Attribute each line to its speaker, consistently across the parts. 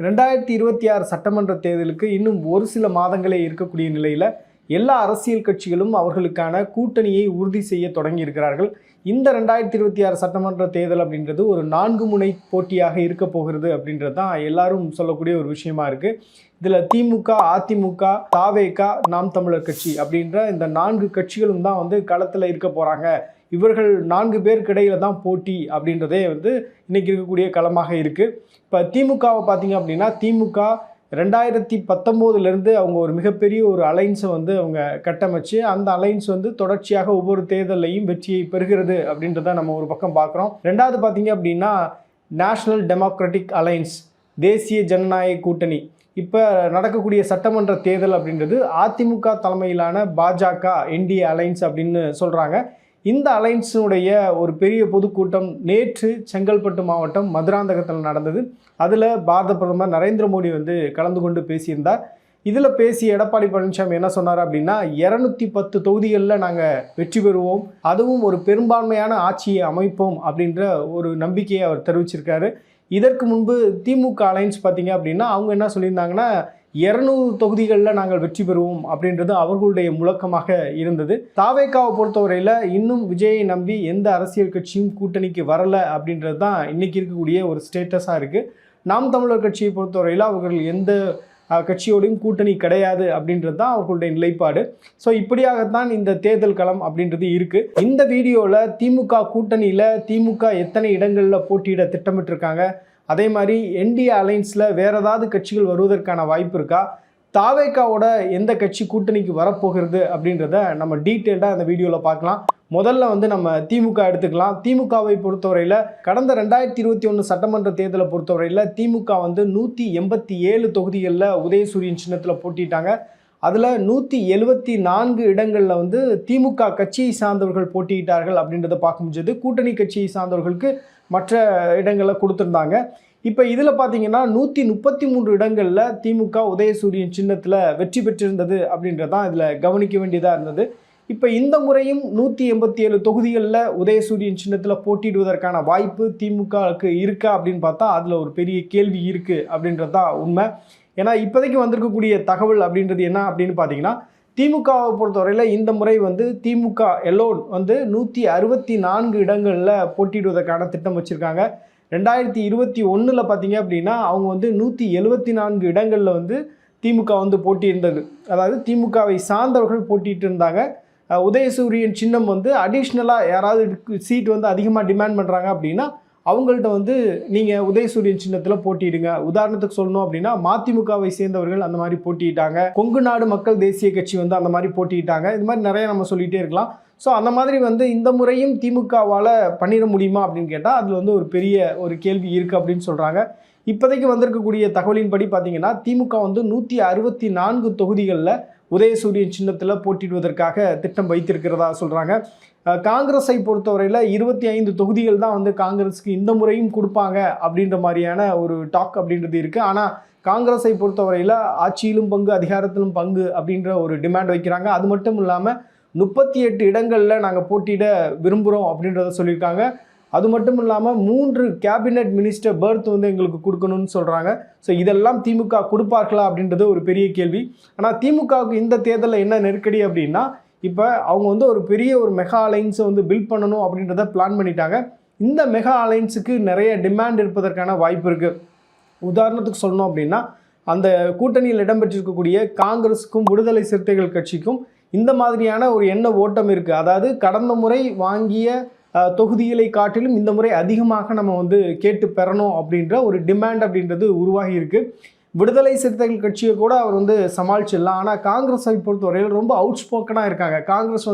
Speaker 1: 2026 சட்டமன்ற தேர்தலுக்கு இன்னும் ஒரு சில மாதங்களே இருக்கக்கூடிய நிலையில் எல்லா அரசியல் கட்சிகளும் அவர்களுக்கான கூட்டணியை உறுதி செய்ய தொடங்கி இருக்கிறார்கள். இந்த 2026 சட்டமன்ற தேர்தல் அப்படின்றது ஒரு 4 முனை போட்டியாக இருக்க போகிறது அப்படின்றது தான் எல்லாரும் சொல்லக்கூடிய ஒரு விஷயமா இருக்கு. இதில் திமுக, அதிமுக, தாவேக, நாம் தமிழர் கட்சி அப்படின்ற இந்த 4 கட்சிகளும் தான் களத்தில் இருக்க போகிறாங்க. இவர்கள் 4 பேருக்கு இடையில தான் போட்டி அப்படின்றதே இன்னைக்கு இருக்கக்கூடிய களமாக இருக்குது. இப்போ திமுகவை பார்த்தீங்க அப்படின்னா, திமுக 2019 அவங்க ஒரு மிகப்பெரிய ஒரு அலைன்ஸை அவங்க கட்டமைச்சு அந்த அலைன்ஸ் தொடர்ச்சியாக ஒவ்வொரு தேர்தலையும் வெற்றியை பெறுகிறது அப்படின்றத நம்ம ஒரு பக்கம் பார்க்குறோம். ரெண்டாவது பார்த்தீங்க அப்படின்னா, நேஷனல் டெமோக்ராட்டிக் அலைன்ஸ், தேசிய ஜனநாயக கூட்டணி. இப்போ நடக்கக்கூடிய சட்டமன்ற தேர்தல் அப்படின்றது அதிமுக தலைமையிலான பாஜக என்டிஏ அலைன்ஸ் அப்படின்னு சொல்கிறாங்க. இந்த அலைன்ஸினுடைய ஒரு பெரிய பொதுக்கூட்டம் நேற்று செங்கல்பட்டு மாவட்டம் மதுராந்தகத்தில் நடந்தது. அதில் பாரத பிரதமர் நரேந்திர மோடி கலந்து கொண்டு பேசியிருந்தார். இதில் பேசிய எடப்பாடி பழனிசாமி என்ன சொன்னார் அப்படின்னா, 210 தொகுதிகளில் நாங்கள் வெற்றி பெறுவோம், அதுவும் ஒரு பெரும்பான்மையான ஆட்சியை அமைப்போம் அப்படின்ற ஒரு நம்பிக்கையை அவர் தெரிவிச்சிருக்காரு. இதற்கு முன்பு திமுக அலைன்ஸ் பார்த்தீங்க அப்படின்னா, அவங்க என்ன சொல்லியிருந்தாங்கன்னா, 200 தொகுதிகளில் நாங்கள் வெற்றி பெறுவோம் அப்படின்றது அவர்களுடைய முழக்கமாக இருந்தது. தாவேகாவை பொறுத்தவரையில் இன்னும் விஜயை நம்பி எந்த அரசியல் கட்சியும் கூட்டணிக்கு வரலை அப்படின்றது தான் இன்றைக்கி இருக்கக்கூடிய ஒரு ஸ்டேட்டஸாக இருக்குது. நாம் தமிழர் கட்சியை பொறுத்தவரையில் அவர்கள் எந்த கட்சியோடையும் கூட்டணி கிடையாது அப்படின்றது தான் அவர்களுடைய நிலைப்பாடு. ஸோ இப்படியாகத்தான் இந்த தேர்தல் களம் அப்படின்றது இருக்குது. இந்த வீடியோவில் திமுக கூட்டணியில் திமுக எத்தனை இடங்களில் போட்டியிட திட்டமிட்டிருக்காங்க, அதே மாதிரி என்டிஏ அலைன்ஸில் வேறு ஏதாவது கட்சிகள் வருவதற்கான வாய்ப்பு இருக்கா, தாவேகாவோட எந்த கட்சி கூட்டணிக்கு வரப்போகிறது அப்படின்றத நம்ம டீட்டெயில்டாக அந்த வீடியோவில் பார்க்கலாம். முதல்ல நம்ம திமுக எடுத்துக்கலாம். திமுகவை பொறுத்தவரையில் கடந்த 2021 சட்டமன்ற தேர்தலை பொறுத்தவரையில் திமுக 187 தொகுதிகளில் உதயசூரியன் சின்னத்தில் போட்டிட்டாங்க. அதில் 174 இடங்களில் திமுக கட்சியை சார்ந்தவர்கள் போட்டியிட்டார்கள் அப்படின்றத பார்க்க முடிஞ்சது. கூட்டணி கட்சியை சார்ந்தவர்களுக்கு மற்ற இடங்களில் கொடுத்துருந்தாங்க. இப்போ இதில் பார்த்தீங்கன்னா 133 இடங்களில் திமுக உதயசூரியன் சின்னத்தில் வெற்றி பெற்றிருந்தது அப்படின்றதான் இதில் கவனிக்க வேண்டியதாக இருந்தது. இப்போ இந்த முறையும் 187 தொகுதிகளில் உதயசூரியன் சின்னத்தில் போட்டியிடுவதற்கான வாய்ப்பு திமுகவுக்கு இருக்கா அப்படின்னு பார்த்தா அதில் ஒரு பெரிய கேள்வி இருக்குது அப்படின்றது தான் உண்மை. ஏன்னா இப்போதைக்கு வந்திருக்கக்கூடிய தகவல் அப்படின்றது என்ன அப்படின்னு பார்த்தீங்கன்னா, திமுகவை பொறுத்தவரையில் இந்த முறை திமுக எல்லோன் 164 இடங்களில் போட்டியிடுவதற்கான திட்டம் வச்சுருக்காங்க. 2021 பார்த்தீங்க அப்படின்னா அவங்க 174 இடங்களில் திமுக போட்டியிருந்தது. அதாவது திமுகவை சார்ந்தவர்கள் போட்டிட்டு இருந்தாங்க. உதயசூரியன் சின்னம் அடிஷ்னலாக யாராவது சீட் அதிகமாக டிமாண்ட் பண்ணுறாங்க அப்படின்னா அவங்கள்ட்ட நீங்கள் உதயசூரியன் சின்னத்தில் போட்டியிடுங்க. உதாரணத்துக்கு சொல்லணும் அப்படின்னா, மதிமுகவை சேர்ந்தவர்கள் அந்த மாதிரி போட்டிட்டாங்க. கொங்கு நாடு மக்கள் தேசிய கட்சி அந்த மாதிரி போட்டிட்டாங்க. இது மாதிரி நிறைய நம்ம சொல்லிகிட்டே இருக்கலாம். ஸோ அந்த மாதிரி இந்த முறையும் திமுகவால் பண்ணிட முடியுமா அப்படின்னு கேட்டால் அதில் ஒரு பெரிய ஒரு கேள்வி இருக்குது அப்படின்னு சொல்கிறாங்க. இப்போதைக்கு வந்திருக்கக்கூடிய தகவலின்படி பார்த்தீங்கன்னா, திமுக 164 தொகுதிகளில் உதயசூரியன் சின்னத்தில் போட்டியிடுவதற்காக திட்டம் வைத்திருக்கிறதா சொல்கிறாங்க. காங்கிரஸை பொறுத்தவரையில் 25 தொகுதிகள் தான் காங்கிரஸுக்கு இந்த முறையும் கொடுப்பாங்க அப்படின்ற மாதிரியான ஒரு டாக் அப்படின்றது இருக்குது. ஆனால் காங்கிரஸை பொறுத்தவரையில் ஆட்சியிலும் பங்கு, அதிகாரத்திலும் பங்கு அப்படின்ற ஒரு டிமாண்ட் வைக்கிறாங்க. அது மட்டும் இல்லாமல் 38 இடங்களில் நாங்கள் போட்டியிட விரும்புகிறோம் அப்படின்றத சொல்லியிருக்காங்க. அது மட்டும் இல்லாமல் 3 கேபினெட் மினிஸ்டர் பர்த் எங்களுக்கு கொடுக்கணும்னு சொல்கிறாங்க. ஸோ இதெல்லாம் திமுக கொடுப்பார்களா அப்படின்றது ஒரு பெரிய கேள்வி. ஆனால் திமுகவுக்கு இந்த தேர்தலில் என்ன நெருக்கடி அப்படின்னா, இப்போ அவங்க ஒரு பெரிய ஒரு மெகா அலைன்ஸை பில்ட் பண்ணணும் அப்படின்றத பிளான் பண்ணிட்டாங்க. இந்த மெகா அலைன்ஸுக்கு நிறைய டிமாண்ட் இருப்பதற்கான வாய்ப்பு இருக்குது. உதாரணத்துக்கு சொல்லணும் அப்படின்னா, அந்த கூட்டணியில் இடம்பெற்றிருக்கக்கூடிய காங்கிரஸுக்கும் விடுதலை சிறுத்தைகள் கட்சிக்கும் இந்த மாதிரியான ஒரு எண்ண ஓட்டம் இருக்குது. அதாவது கடந்த முறை வாங்கிய தொகுதிகளை காட்டிலும் இந்த முறை அதிகமாக நம்ம கேட்டு பெறணும் அப்படின்ற ஒரு டிமாண்ட் அப்படின்றது உருவாகி இருக்குது. விடுதலை சிறுத்தைகள் கட்சியை கூட அவர் சமாளிச்சிடலாம். ஆனால் காங்கிரஸை பொறுத்தவரையில் ரொம்ப அவுட்ஸ்போக்கனாக இருக்காங்க. காங்கிரஸ்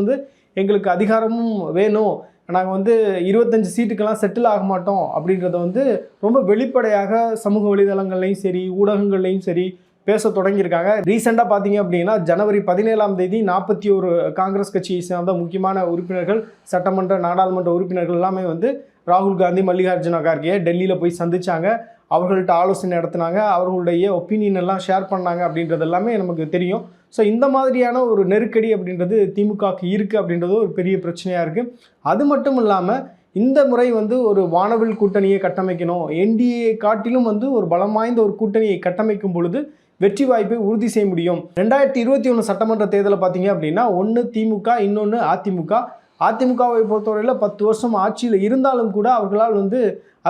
Speaker 1: எங்களுக்கு அதிகாரமும் வேணும், நாங்கள் 25 சீட்டுக்கெல்லாம் செட்டில் ஆக மாட்டோம் அப்படின்றத ரொம்ப வெளிப்படையாக சமூக வலைதளங்கள்லையும் சரி, ஊடகங்கள்லையும் சரி பேச தொடங்கியிருக்காங்க. ரீசெண்டாக பார்த்தீங்க அப்படின்னா, ஜனவரி 17ஆம் தேதி 41 காங்கிரஸ் கட்சியை சேர்ந்த முக்கியமான உறுப்பினர்கள், சட்டமன்ற நாடாளுமன்ற உறுப்பினர்கள் எல்லாமே ராகுல் காந்தி, மல்லிகார்ஜுன கார்கே டெல்லியில் போய் சந்திச்சாங்க. அவர்கள்ட்ட ஆலோசனை நடத்தினாங்க, அவர்களுடைய ஒப்பீனியன் எல்லாம் ஷேர் பண்ணாங்க அப்படின்றது எல்லாமே நமக்கு தெரியும். ஸோ இந்த மாதிரியான ஒரு நெருக்கடி அப்படின்றது திமுகவுக்கு இருக்குது அப்படின்றது ஒரு பெரிய பிரச்சனையாக இருக்குது. அது மட்டும் இல்லாமல் இந்த முறை வந்து ஒரு வானவில் கூட்டணியை கட்டமைக்கணும், என்டிஏ காட்டிலும் வந்து ஒரு பலம் வாய்ந்த ஒரு கூட்டணியை கட்டமைக்கும் பொழுது வெற்றி வாய்ப்பை உறுதி செய்ய முடியும். 2021 சட்டமன்ற தேர்தலை பார்த்தீங்க அப்படின்னா ஒன்று திமுக, இன்னொன்று அதிமுக. அதிமுகவை பொறுத்தவரையில் 10 வருஷம் ஆட்சியில் இருந்தாலும் கூட அவர்களால் வந்து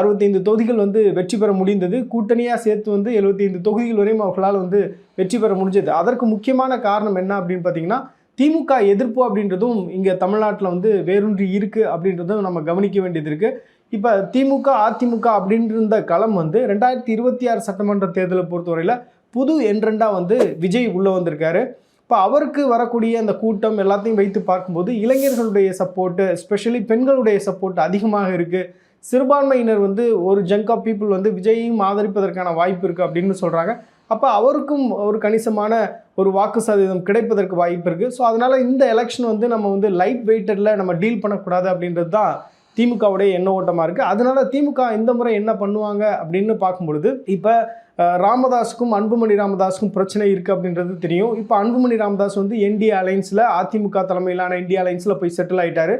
Speaker 1: 65 தொகுதிகள் வந்து வெற்றி பெற முடிந்தது. கூட்டணியாக சேர்த்து வந்து 75 தொகுதிகள் வரையும் அவர்களால் வந்து வெற்றி பெற முடிஞ்சது. அதற்கு முக்கியமான காரணம் என்ன அப்படின்னு பார்த்தீங்கன்னா திமுக எதிர்ப்பு அப்படின்றதும் இங்கே தமிழ்நாட்டில் வந்து வேரூன்றி இருக்குது அப்படின்றதும் நம்ம கவனிக்க வேண்டியது இருக்குது. இப்போ திமுக அதிமுக அப்படின்ற களம் வந்து 2026 சட்டமன்ற தேர்தலை பொறுத்தவரையில் புது என்ட்ரண்டாக வந்து விஜய் உள்ளே வந்திருக்காரு. இப்போ அவருக்கு வரக்கூடிய அந்த கூட்டம் எல்லாத்தையும் வைத்து பார்க்கும்போது இளைஞர்களுடைய சப்போர்ட்டு, எஸ்பெஷலி பெண்களுடைய சப்போர்ட் அதிகமாக இருக்குது. சிறுபான்மையினர் வந்து ஒரு ஜங்க் ஆஃப் பீப்புள் வந்து விஜயையும் ஆதரிப்பதற்கான வாய்ப்பு இருக்குது அப்படின்னு சொல்கிறாங்க. அப்போ அவருக்கும் ஒரு கணிசமான ஒரு வாக்கு சதவீதம் கிடைப்பதற்கு வாய்ப்பு இருக்குது. ஸோ அதனால் இந்த எலெக்ஷன் வந்து நம்ம வந்து லைட் வெயிட்டடில் நம்ம டீல் பண்ணக்கூடாது அப்படின்றது தான் திமுகவுடைய எண்ண ஓட்டமாக இருக்குது. அதனால திமுக இந்த முறை என்ன பண்ணுவாங்க அப்படின்னு பார்க்கும்பொழுது இப்போ ராமதாஸுக்கும் அன்புமணி ராமதாஸுக்கும் பிரச்சனை இருக்குது அப்படின்றது தெரியும். இப்போ அன்புமணி ராமதாஸ் வந்து என்டிஏ அலைன்ஸில் அதிமுக தலைமையிலான என்டிஏ அலைன்ஸில் போய் செட்டில் ஆகிட்டார்.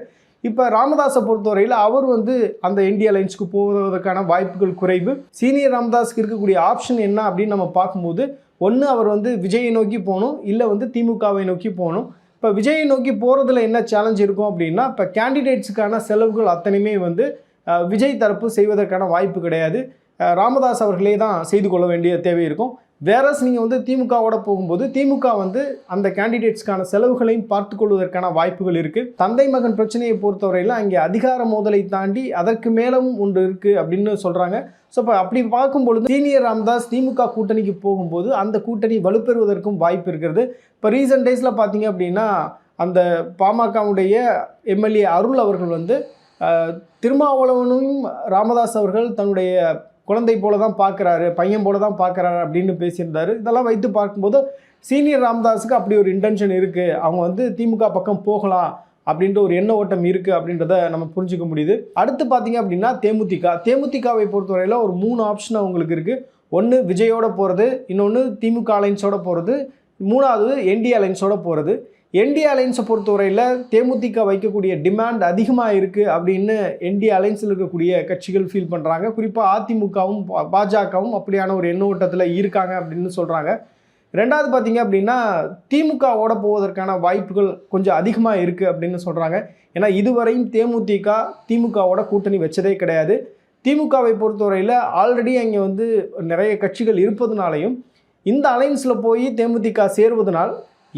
Speaker 1: இப்போ ராமதாஸை பொறுத்தவரையில் அவர் வந்து அந்த என்டிஏ அலைன்ஸுக்கு போவதற்கான வாய்ப்புகள் குறைவு. சீனியர் ராமதாஸுக்கு இருக்கக்கூடிய ஆப்ஷன் என்ன அப்படின்னு நம்ம பார்க்கும்போது ஒன்று அவர் வந்து விஜயை நோக்கி போகணும், இல்லை வந்து திமுகவை நோக்கி போகணும். இப்போ விஜயை நோக்கி போகிறதுல என்ன சேலஞ்ச் இருக்கும் அப்படின்னா இப்போ கேண்டிடேட்ஸுக்கான செலவுகள் அத்தனையுமே வந்து விஜய் தரப்பு செய்வதற்கான வாய்ப்பு கிடையாது. ராமதாஸ் அவர்களே தான் செய்து கொள்ள வேண்டிய தேவை இருக்கும். வேறஸ் நீங்கள் வந்து திமுகவோட போகும்போது திமுக வந்து அந்த கேண்டிடேட்ஸ்க்கான செலவுகளையும் பார்த்து கொள்வதற்கான வாய்ப்புகள் இருக்குது. தந்தை மகன் பிரச்சனையை பொறுத்தவரையில் அங்கே அதிகார மோதலை தாண்டி அதற்கு மேலும் ஒன்று இருக்குது அப்படின்னு சொல்கிறாங்க. ஸோ இப்போ அப்படி பார்க்கும்பொழுது சீனியர் ராமதாஸ் திமுக கூட்டணிக்கு போகும்போது அந்த கூட்டணி வலுப்பெறுவதற்கும் வாய்ப்பு இருக்கிறது. இப்போ ரீசன்ட் டேஸில் பார்த்தீங்க அப்படின்னா அந்த பாமகவுடைய எம்எல்ஏ அருள் அவர்கள் வந்து திருமாவளவனும் ராமதாஸ் அவர்கள் தன்னுடைய குழந்தை போல தான் பார்க்குறாரு, பையன் போல தான் பார்க்குறாரு அப்படின்னு பேசியிருந்தார். இதெல்லாம் வைத்து பார்க்கும்போது சீனியர் ராமதாஸுக்கு அப்படி ஒரு இன்டென்ஷன் இருக்குது, அவங்க வந்து திமுக பக்கம் போகலாம் அப்படின்ற ஒரு எண்ண ஓட்டம் இருக்குது அப்படின்றத நம்ம புரிஞ்சுக்க முடியுது. அடுத்து பார்த்தீங்க அப்படின்னா தேமுதிகவை பொறுத்தவரையில் ஒரு 3 ஆப்ஷன் அவங்களுக்கு இருக்குது. ஒன்று விஜயோட போகிறது, இன்னொன்று திமுக அலைன்ஸோட போகிறது, மூணாவது என்டிஏ அலைன்ஸோட போகிறது. என்டிஏ அலைன்ஸை பொறுத்தவரையில் தேமுதிக வைக்கக்கூடிய டிமாண்ட் அதிகமாக இருக்குது அப்படின்னு என்டிஏ அலைன்ஸில் இருக்கக்கூடிய கட்சிகள் ஃபீல் பண்ணுறாங்க. குறிப்பாக அதிமுகவும் பாஜகவும் அப்படியான ஒரு எண்ண ஓட்டத்தில் இருக்காங்க அப்படின்னு சொல்கிறாங்க. ரெண்டாவது பார்த்தீங்க அப்படின்னா திமுகவோட போவதற்கான வாய்ப்புகள் கொஞ்சம் அதிகமாக இருக்குது அப்படின்னு சொல்கிறாங்க. ஏன்னா இதுவரையும் தேமுதிக திமுகவோட கூட்டணி வச்சதே கிடையாது. திமுகவை பொறுத்தவரையில் ஆல்ரெடி அங்கே வந்து நிறைய கட்சிகள் இருப்பதுனாலையும் இந்த அலைன்ஸில் போய் தேமுதிக சேருவதனால்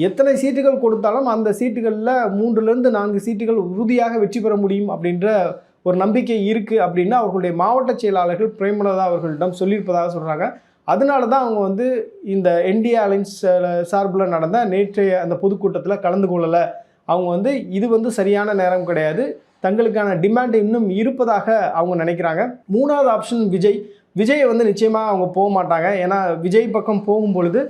Speaker 1: எத்தனை சீட்டுகள் கொடுத்தாலும் அந்த சீட்டுகளில் 3லேருந்து 4 சீட்டுகள் உறுதியாக வெற்றி பெற முடியும் அப்படின்ற ஒரு நம்பிக்கை இருக்குது அப்படின்னு அவர்களுடைய மாவட்ட செயலாளர்கள் பிரேமலதா அவர்களிடம் சொல்லியிருப்பதாக சொல்கிறாங்க. அதனால தான் அவங்க வந்து இந்த என்டிஏ அலைன்ஸ் சார்பில் நடந்த நேற்றைய அந்த பொதுக்கூட்டத்தில் கலந்து கொள்ளலை. அவங்க வந்து இது வந்து சரியான நேரம் கிடையாது, தங்களுக்கான டிமாண்ட் இன்னும் இருப்பதாக அவங்க நினைக்கிறாங்க. மூணாவது ஆப்ஷன் விஜய் வந்து நிச்சயமாக அவங்க போக மாட்டாங்க. ஏன்னா விஜய் பக்கம் போகும்பொழுது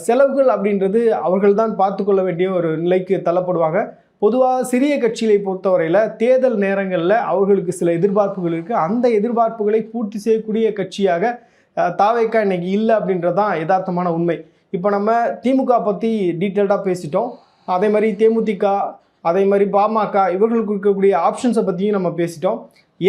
Speaker 1: செலவுகள் அப்படின்றது அவர்கள் தான் பார்த்து கொள்ள வேண்டிய ஒரு நிலைக்கு தள்ளப்படுவாங்க. பொதுவாக சிறிய கட்சிகளை பொறுத்தவரையில் தேர்தல் நேரங்களில் அவர்களுக்கு சில எதிர்பார்ப்புகள் இருக்குது. அந்த எதிர்பார்ப்புகளை பூர்த்தி செய்யக்கூடிய கட்சியாக தாவேக்கா இன்னைக்கு இல்லை அப்படின்றது தான் யதார்த்தமான உண்மை. இப்போ நம்ம திமுக பற்றி டீட்டெயில்டாக பேசிட்டோம், அதே மாதிரி தேமுதிக, அதே மாதிரி பாமக இவர்களுக்கு இருக்கக்கூடிய ஆப்ஷன்ஸை பற்றியும் நம்ம பேசிட்டோம்.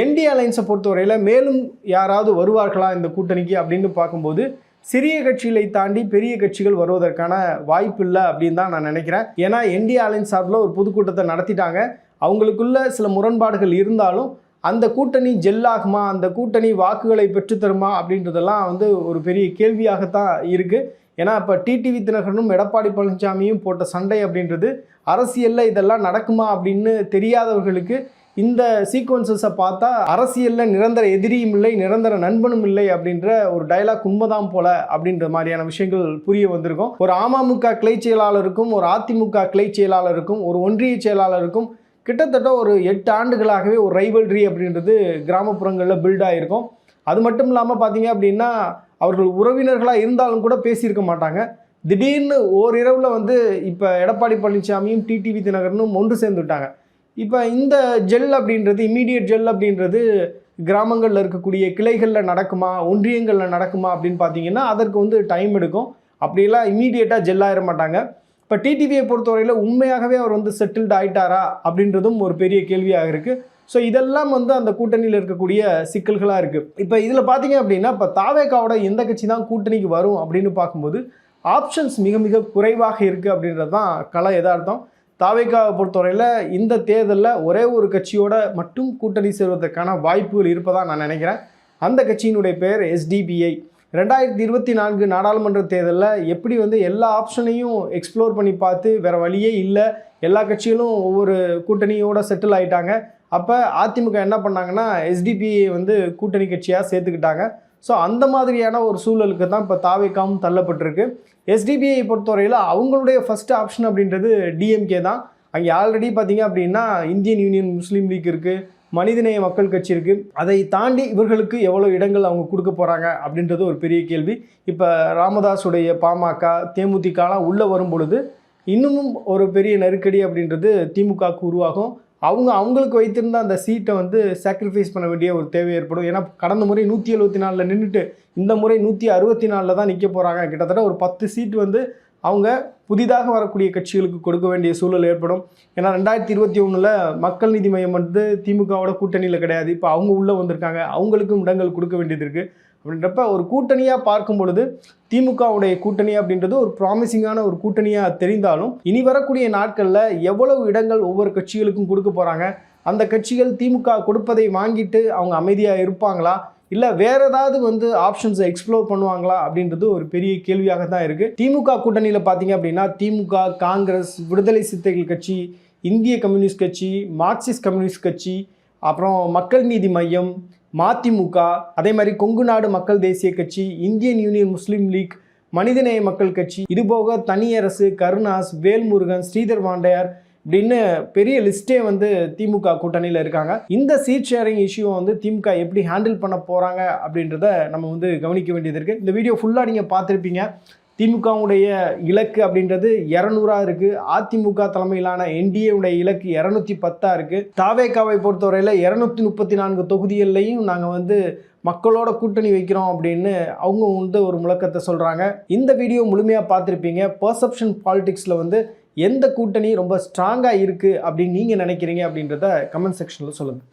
Speaker 1: என்டிஏ அலைன்ஸை பொறுத்தவரையில் மேலும் யாராவது வருவார்களா இந்த கூட்டணிக்கு அப்படின்னு பார்க்கும்போது சிறிய கட்சிகளை தாண்டி பெரிய கட்சிகள் வருவதற்கான வாய்ப்பு இல்லை அப்படின்னு தான் நான் நினைக்கிறேன். ஏன்னா என்டிஏ அலைன்ஸ் சார்பில் ஒரு பொதுக்கூட்டத்தை நடத்திட்டாங்க. அவங்களுக்குள்ள சில முரண்பாடுகள் இருந்தாலும் அந்த கூட்டணி ஜெல்லாகுமா, அந்த கூட்டணி வாக்குகளை பெற்றுத்தருமா அப்படின்றதெல்லாம் வந்து ஒரு பெரிய கேள்வியாகத்தான் இருக்குது. ஏன்னா இப்போ டிடிவி தினகரனும் எடப்பாடி பழனிசாமியும் போட்ட சண்டை அப்படின்றது அரசியலில் இதெல்லாம் நடக்குமா அப்படின்னு தெரியாதவர்களுக்கு இந்த சீக்வன்சஸை பார்த்தா அரசியலில் நிரந்தர எதிரியும் இல்லை, நிரந்தர நண்பனும் இல்லை அப்படின்ற ஒரு டயலாக் உண்மைதான் போல அப்படின்ற மாதிரியான விஷயங்கள் புரிய வந்திருக்கும். ஒரு அமமுக கிளை செயலாளருக்கும் ஒரு அதிமுக கிளை செயலாளருக்கும் ஒரு ஒன்றிய செயலாளருக்கும் கிட்டத்தட்ட ஒரு 8 ஆண்டுகளாகவே ஒரு ரைவல்ரி அப்படின்றது கிராமப்புறங்களில் பில்ட் ஆகிருக்கும். அது மட்டும் இல்லாமல் பார்த்தீங்க அப்படின்னா அவர்கள் உறவினர்களாக இருந்தாலும் கூட பேசியிருக்க மாட்டாங்க. திடீர்னு ஓரிரவில் வந்து இப்போ எடப்பாடி பழனிசாமியும் டிடிவி தினகரனும் ஒன்று சேர்ந்துட்டாங்க. இப்போ இந்த ஜெல் அப்படின்றது இம்மீடியட் ஜெல் அப்படின்றது கிராமங்களில் இருக்கக்கூடிய கிளைகளில் நடக்குமா, ஒன்றியங்களில் நடக்குமா அப்படின்னு பார்த்தீங்கன்னா அதற்கு வந்து டைம் எடுக்கும். அப்படியெல்லாம் இம்மீடியட்டாக ஜெல்லாயிட மாட்டாங்க. இப்போ டிடிவியை பொறுத்தவரையில் உண்மையாகவே அவர் வந்து செட்டில்டு ஆகிட்டாரா அப்படின்றதும் ஒரு பெரிய கேள்வியாக இருக்குது. ஸோ இதெல்லாம் வந்து அந்த கூட்டணியில் இருக்கக்கூடிய சிக்கல்களாக இருக்குது. இப்போ இதில் பார்த்தீங்க அப்படின்னா இப்போ தாவேகாவோட எந்த கட்சி தான் கூட்டணிக்கு வரும் அப்படின்னு பார்க்கும்போது ஆப்ஷன்ஸ் மிக மிக குறைவாக இருக்குது அப்படின்றது தான் கள யதார்த்தம். தாவேகாவை பொறுத்தவரையில் இந்த தேர்தலில் ஒரே ஒரு கட்சியோட மட்டும் கூட்டணி சேர்வதற்கான வாய்ப்புகள் இருப்பதாக நான் நினைக்கிறேன். அந்த கட்சியினுடைய பெயர் SDPI. 2024 நாடாளுமன்ற தேர்தலில் எப்படி வந்து எல்லா ஆப்ஷனையும் எக்ஸ்ப்ளோர் பண்ணி பார்த்து வேறு வழியே இல்லை, எல்லா கட்சிகளும் ஒவ்வொரு கூட்டணியோட செட்டில் ஆகிட்டாங்க. அப்போ அதிமுக என்ன பண்ணாங்கன்னா SDPI வந்து கூட்டணி கட்சியாக சேர்த்துக்கிட்டாங்க. ஸோ அந்த மாதிரியான ஒரு சூழலுக்கு தான் இப்போ தாவேகாவும் தள்ளப்பட்டிருக்கு. SDPI பொறுத்தவரையில் அவங்களுடைய ஃபஸ்ட் ஆப்ஷன் அப்படின்றது DMK தான். அங்கே ஆல்ரெடி பார்த்தீங்க அப்படின்னா இந்தியன் யூனியன் முஸ்லீம் லீக் இருக்குது, மனிதநேய மக்கள் கட்சி இருக்குது. அதை தாண்டி இவர்களுக்கு எவ்வளோ இடங்கள் அவங்க கொடுக்க போகிறாங்க அப்படின்றது ஒரு பெரிய கேள்வி. இப்போ ராமதாஸுடைய பாமக, தேமுதிகலாம் உள்ளே வரும் பொழுது இன்னமும் ஒரு பெரிய நெருக்கடி அப்படின்றது திமுகவுக்கு உருவாகும். அவங்களுக்கு வைத்திருந்த அந்த சீட்டை வந்து சாக்ரிஃபைஸ் பண்ண வேண்டிய ஒரு தேவை ஏற்படும். ஏன்னா கடந்த முறை 174 நின்றுட்டு இந்த முறை 164 தான் நிற்க போகிறாங்க. கிட்டத்தட்ட ஒரு 10 சீட் வந்து அவங்க புதிதாக வரக்கூடிய கட்சிகளுக்கு கொடுக்க வேண்டிய சூழல் ஏற்படும். ஏன்னா 2021 மக்கள் நீதி மையம் வந்து திமுகவோட கூட்டணியில் கிடையாது. இப்போ அவங்க உள்ளே வந்திருக்காங்க, அவங்களுக்கும் இடங்கள் கொடுக்க வேண்டியது இருக்குது. அப்படின்றப்ப ஒரு கூட்டணியாக பார்க்கும் பொழுது திமுகவுடைய கூட்டணி அப்படின்றது ஒரு ப்ராமிசிங்கான ஒரு கூட்டணியாக தெரிந்தாலும் இனி வரக்கூடிய நாட்களில் எவ்வளவு இடங்கள் ஒவ்வொரு கட்சிகளுக்கும் கொடுக்க போகிறாங்க, அந்த கட்சிகள் திமுக கொடுப்பதை வாங்கிட்டு அவங்க அமைதியாக இருப்பாங்களா, இல்லை வேறு ஏதாவது வந்து ஆப்ஷன்ஸை எக்ஸ்ப்ளோர் பண்ணுவாங்களா அப்படின்றது ஒரு பெரிய கேள்வியாக தான் இருக்குது. திமுக கூட்டணியில் பார்த்தீங்க அப்படின்னா திமுக, காங்கிரஸ், விடுதலை சிறுத்தைகள் கட்சி, இந்திய கம்யூனிஸ்ட் கட்சி, மார்க்சிஸ்ட் கம்யூனிஸ்ட் கட்சி, அப்புறம் மக்கள் நீதி மையம், மதிமுக, அதே மாதிரி கொங்கு நாடு மக்கள் தேசிய கட்சி, இந்தியன் யூனியன் முஸ்லீம் லீக், மனிதநேய மக்கள் கட்சி, இதுபோக தனியரசு, கருணாஸ், வேல்முருகன், ஸ்ரீதர் வாண்டையார் இப்படின்னு பெரிய லிஸ்ட்டே வந்து திமுக கூட்டணியில் இருக்காங்க. இந்த சீட் ஷேரிங் இஷ்யூவை வந்து திமுக எப்படி ஹேண்டில் பண்ண போகிறாங்க அப்படின்றத நம்ம வந்து கவனிக்க வேண்டியது இருக்குது. இந்த வீடியோ ஃபுல்லாக நீங்கள் பார்த்துருப்பீங்க. திமுகவுடைய இலக்கு அப்படின்றது 200 இருக்குது. அதிமுக தலைமையிலான NDA இலக்கு 210 இருக்குது. தாவேகாவை பொறுத்தவரையில் 234 தொகுதிகள்லையும் நாங்கள் வந்து மக்களோட கூட்டணி வைக்கிறோம் அப்படின்னு அவங்க வந்து ஒரு முழக்கத்தை சொல்கிறாங்க. இந்த வீடியோ முழுமையாக பார்த்துருப்பீங்க. பர்செப்ஷன் பாலிடிக்ஸில் வந்து எந்த கூட்டணி ரொம்ப ஸ்ட்ராங்காக இருக்குது அப்படின்னு நீங்கள் நினைக்கிறீங்க அப்படின்றத கமெண்ட் செக்ஷனில் சொல்லுங்கள்.